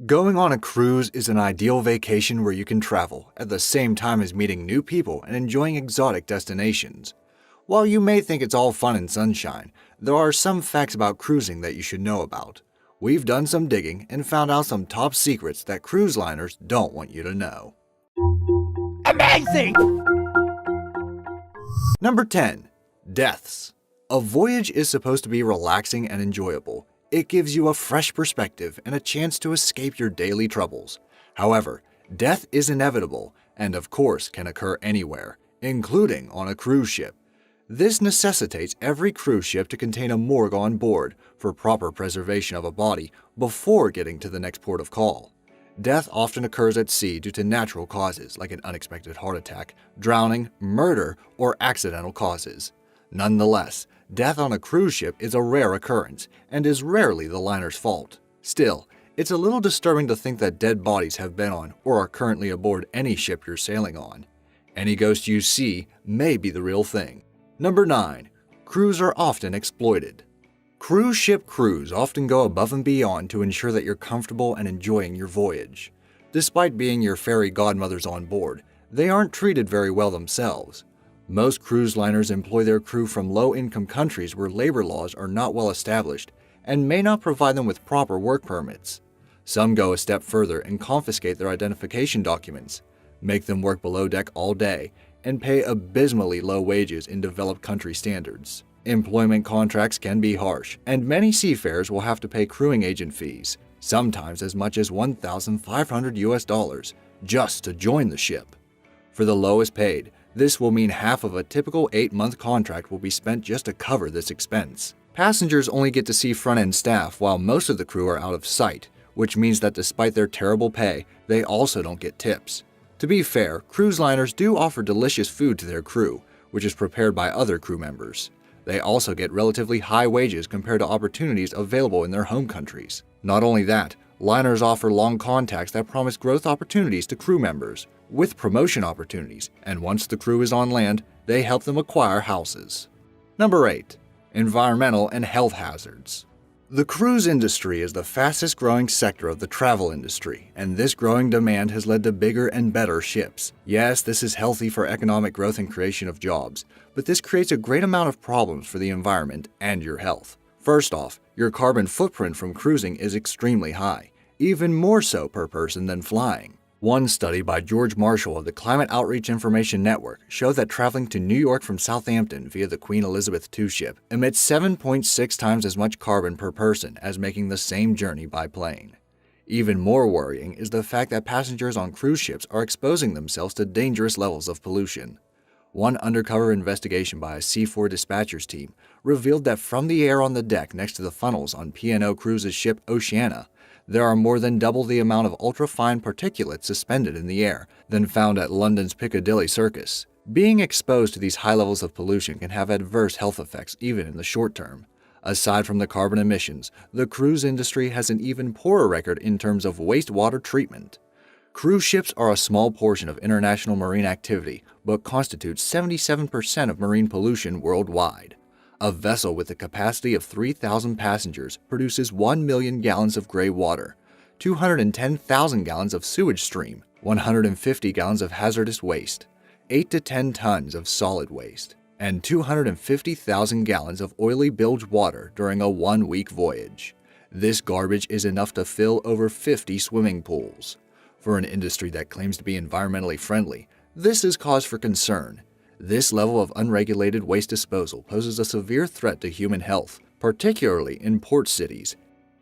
Going on a cruise is an ideal vacation where you can travel at the same time as meeting new people and enjoying exotic destinations. While you may think it's all fun and sunshine, there are some facts about cruising that you should know about. We've done some digging and found out some top secrets that cruise liners don't want you to know. Amazing! Number 10. Deaths. A voyage is supposed to be relaxing and enjoyable. It gives you a fresh perspective and a chance to escape your daily troubles. However, death is inevitable and of course can occur anywhere, including on a cruise ship. This necessitates every cruise ship to contain a morgue on board for proper preservation of a body before getting to the next port of call. Death often occurs at sea due to natural causes like an unexpected heart attack, drowning, murder, or accidental causes. Nonetheless, death on a cruise ship is a rare occurrence and is rarely the liner's fault. Still, it's a little disturbing to think that dead bodies have been on or are currently aboard any ship you're sailing on. Any ghost you see may be the real thing. Number 9. Crews are often exploited. Cruise ship crews often go above and beyond to ensure that you're comfortable and enjoying your voyage. Despite being your fairy godmothers on board, they aren't treated very well themselves. Most cruise liners employ their crew from low-income countries where labor laws are not well established and may not provide them with proper work permits. Some go a step further and confiscate their identification documents, make them work below deck all day, and pay abysmally low wages in developed country standards. Employment contracts can be harsh, and many seafarers will have to pay crewing agent fees, sometimes as much as $1,500 just to join the ship. For the lowest paid, this will mean half of a typical 8-month contract will be spent just to cover this expense. Passengers only get to see front-end staff while most of the crew are out of sight, which means that despite their terrible pay, they also don't get tips. To be fair, cruise liners do offer delicious food to their crew, which is prepared by other crew members. They also get relatively high wages compared to opportunities available in their home countries. Not only that, liners offer long contacts that promise growth opportunities to crew members, with promotion opportunities, and once the crew is on land, they help them acquire houses. Number 8. Environmental and health hazards. The cruise industry is the fastest growing sector of the travel industry, and this growing demand has led to bigger and better ships. Yes, this is healthy for economic growth and creation of jobs, but this creates a great amount of problems for the environment and your health. First off, your carbon footprint from cruising is extremely high, even more so per person than flying. One study by George Marshall of the Climate Outreach Information Network showed that traveling to New York from Southampton via the Queen Elizabeth II ship emits 7.6 times as much carbon per person as making the same journey by plane. Even more worrying is the fact that passengers on cruise ships are exposing themselves to dangerous levels of pollution. One undercover investigation by a C4 dispatchers team revealed that from the air on the deck next to the funnels on P&O Cruises' ship Oceana, there are more than double the amount of ultrafine particulates suspended in the air than found at London's Piccadilly Circus. Being exposed to these high levels of pollution can have adverse health effects even in the short term. Aside from the carbon emissions, the cruise industry has an even poorer record in terms of wastewater treatment. Cruise ships are a small portion of international marine activity, but constitute 77% of marine pollution worldwide. A vessel with a capacity of 3,000 passengers produces 1 million gallons of gray water, 210,000 gallons of sewage stream, 150 gallons of hazardous waste, 8 to 10 tons of solid waste, and 250,000 gallons of oily bilge water during a 1-week voyage. This garbage is enough to fill over 50 swimming pools. For an industry that claims to be environmentally friendly, this is cause for concern. This level of unregulated waste disposal poses a severe threat to human health, particularly in port cities.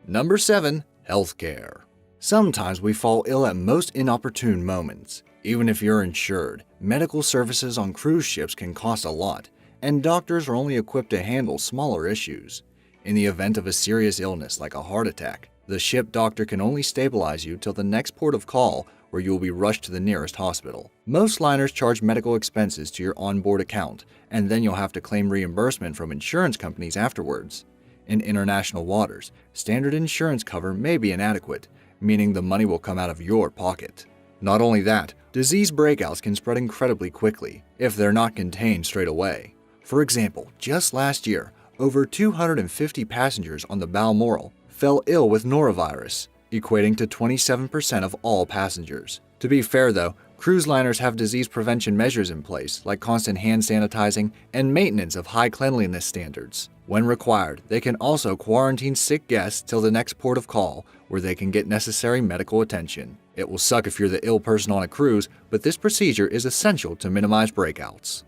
Number 7. Healthcare. Sometimes we fall ill at most inopportune moments. Even if you're insured, medical services on cruise ships can cost a lot, and doctors are only equipped to handle smaller issues. In the event of a serious illness like a heart attack, the ship doctor can only stabilize you till the next port of call, where you will be rushed to the nearest hospital. Most liners charge medical expenses to your onboard account, and then you'll have to claim reimbursement from insurance companies afterwards. In international waters, standard insurance cover may be inadequate, meaning the money will come out of your pocket. Not only that, disease breakouts can spread incredibly quickly if they're not contained straight away. For example, just last year, over 250 passengers on the Balmoral fell ill with norovirus. equating to 27% of all passengers. To be fair though, cruise liners have disease prevention measures in place, like constant hand sanitizing and maintenance of high cleanliness standards. When required, they can also quarantine sick guests till the next port of call, where they can get necessary medical attention. It will suck if you're the ill person on a cruise, but this procedure is essential to minimize breakouts.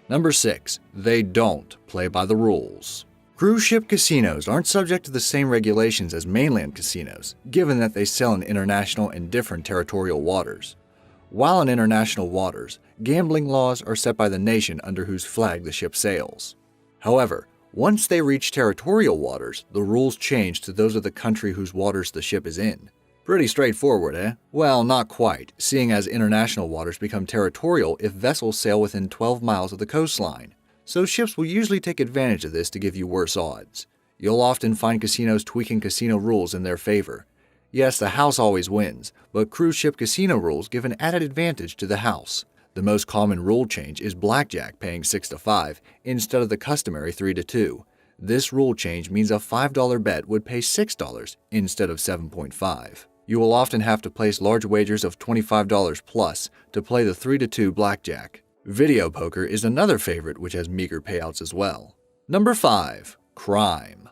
Number 6. They don't play by the rules. Cruise ship casinos aren't subject to the same regulations as mainland casinos, given that they sail in international and different territorial waters. While in international waters, gambling laws are set by the nation under whose flag the ship sails. However, once they reach territorial waters, the rules change to those of the country whose waters the ship is in. Pretty straightforward, eh? Well, not quite, seeing as international waters become territorial if vessels sail within 12 miles of the coastline. So ships will usually take advantage of this to give you worse odds. You'll often find casinos tweaking casino rules in their favor. Yes, the house always wins, but cruise ship casino rules give an added advantage to the house. The most common rule change is blackjack paying 6-5 instead of the customary 3-2. This rule change means a $5 bet would pay $6 instead of 7.5. You will often have to place large wagers of $25 plus to play the 3-2 blackjack. Video poker is another favorite which has meager payouts as well. Number 5. Crime.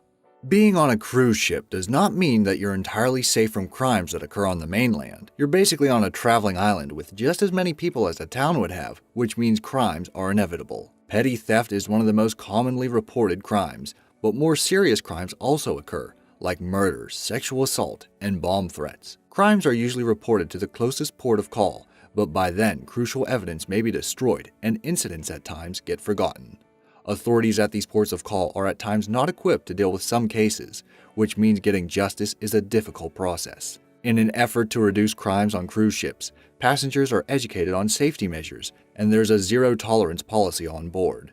Being on a cruise ship does not mean that you're entirely safe from crimes that occur on the mainland. You're basically on a traveling island with just as many people as a town would have, which means crimes are inevitable. Petty theft is one of the most commonly reported crimes, but more serious crimes also occur, like murders, sexual assault, and bomb threats. Crimes are usually reported to the closest port of call, but by then crucial evidence may be destroyed and incidents at times get forgotten. Authorities at these ports of call are at times not equipped to deal with some cases, which means getting justice is a difficult process. In an effort to reduce crimes on cruise ships, passengers are educated on safety measures, and there's a zero-tolerance policy on board.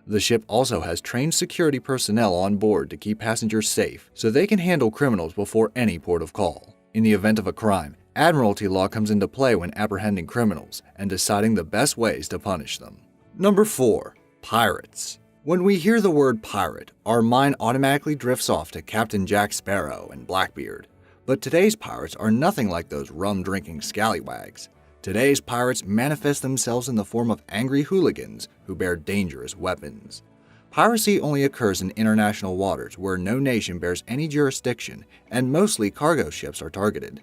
The ship also has trained security personnel on board to keep passengers safe so they can handle criminals before any port of call. In the event of a crime, Admiralty law comes into play when apprehending criminals and deciding the best ways to punish them. Number 4. Pirates. When we hear the word pirate, our mind automatically drifts off to Captain Jack Sparrow and Blackbeard. But today's pirates are nothing like those rum-drinking scallywags. Today's pirates manifest themselves in the form of angry hooligans who bear dangerous weapons. Piracy only occurs in international waters where no nation bears any jurisdiction, and mostly cargo ships are targeted.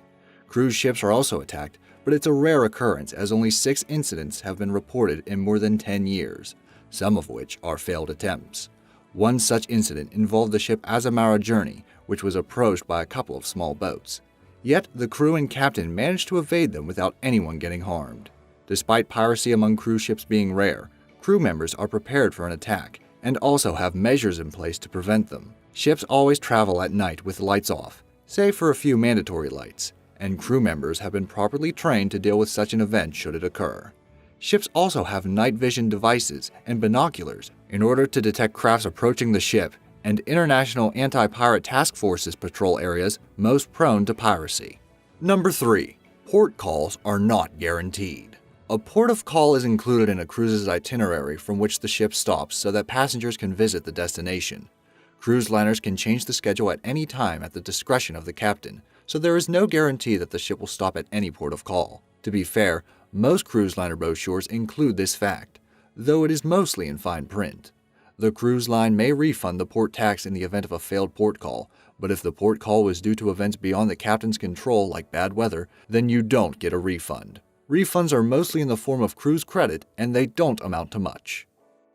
Cruise ships are also attacked, but it's a rare occurrence as only 6 incidents have been reported in more than 10 years. Some of which are failed attempts. One such incident involved the ship Azamara Journey, which was approached by a couple of small boats. Yet, the crew and captain managed to evade them without anyone getting harmed. Despite piracy among cruise ships being rare, crew members are prepared for an attack and also have measures in place to prevent them. Ships always travel at night with lights off, save for a few mandatory lights, and crew members have been properly trained to deal with such an event should it occur. Ships also have night vision devices and binoculars in order to detect crafts approaching the ship, and international anti-pirate task forces patrol areas most prone to piracy. Number 3. Port calls are not guaranteed. A port of call is included in a cruise's itinerary from which the ship stops so that passengers can visit the destination. Cruise liners can change the schedule at any time at the discretion of the captain, so there is no guarantee that the ship will stop at any port of call. To be fair, most cruise liner brochures include this fact, though it is mostly in fine print. The cruise line may refund the port tax in the event of a failed port call, but if the port call was due to events beyond the captain's control like bad weather, then you don't get a refund. Refunds are mostly in the form of cruise credit, and they don't amount to much.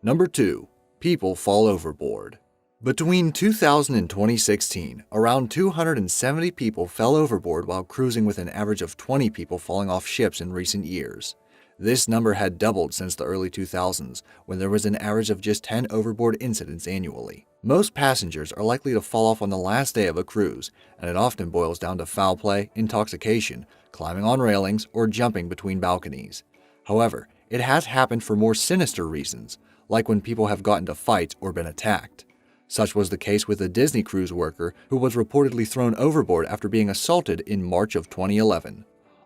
Number 2. People fall overboard. Between 2000 and 2016, around 270 people fell overboard while cruising, with an average of 20 people falling off ships in recent years. This number had doubled since the early 2000s, when there was an average of just 10 overboard incidents annually. Most passengers are likely to fall off on the last day of a cruise, and it often boils down to foul play, intoxication, climbing on railings, or jumping between balconies. However, it has happened for more sinister reasons, like when people have gotten into fights or been attacked. Such was the case with a Disney cruise worker who was reportedly thrown overboard after being assaulted in March of 2011.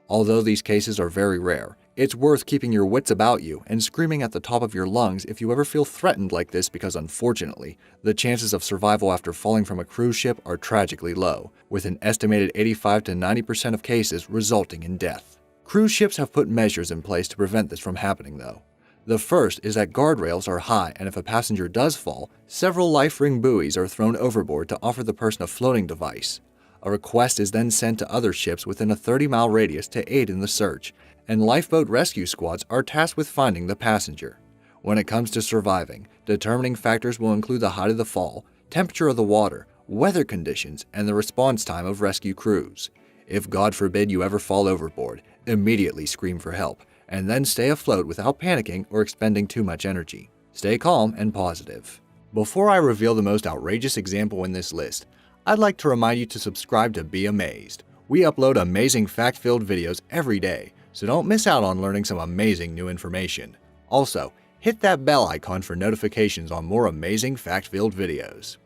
Although these cases are very rare, It's worth keeping your wits about you and screaming at the top of your lungs if you ever feel threatened like this, because unfortunately, the chances of survival after falling from a cruise ship are tragically low, with an estimated 85 to 90% of cases resulting in death. Cruise ships have put measures in place to prevent this from happening though. The first is that guardrails are high, and if a passenger does fall, several life ring buoys are thrown overboard to offer the person a floating device. A request is then sent to other ships within a 30-mile radius to aid in the search, and lifeboat rescue squads are tasked with finding the passenger. When it comes to surviving, determining factors will include the height of the fall, temperature of the water, weather conditions, and the response time of rescue crews. If God forbid you ever fall overboard, immediately scream for help, and then stay afloat without panicking or expending too much energy. Stay calm and positive. Before I reveal the most outrageous example in this list, I'd like to remind you to subscribe to Be Amazed. We upload amazing fact-filled videos every day, so don't miss out on learning some amazing new information. Also, hit that bell icon for notifications on more amazing fact-filled videos.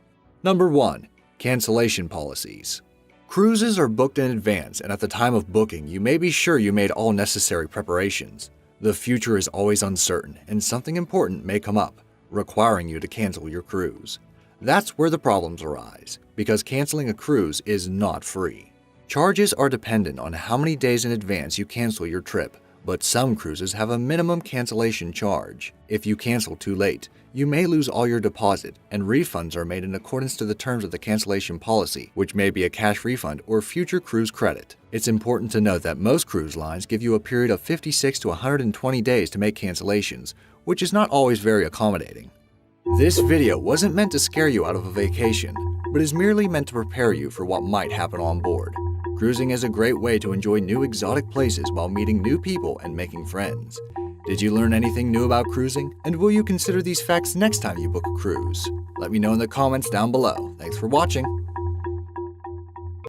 Number 1. Cancellation policies. Cruises are booked in advance, and at the time of booking, you may be sure you made all necessary preparations. The future is always uncertain, and something important may come up, requiring you to cancel your cruise. That's where the problems arise, because canceling a cruise is not free. Charges are dependent on how many days in advance you cancel your trip, but some cruises have a minimum cancellation charge. If you cancel too late, you may lose all your deposit, and refunds are made in accordance to the terms of the cancellation policy, which may be a cash refund or future cruise credit. It's important to note that most cruise lines give you a period of 56 to 120 days to make cancellations, which is not always very accommodating. This video wasn't meant to scare you out of a vacation, but is merely meant to prepare you for what might happen on board. Cruising is a great way to enjoy new exotic places while meeting new people and making friends. Did you learn anything new about cruising? And will you consider these facts next time you book a cruise? Let me know in the comments down below. Thanks for watching.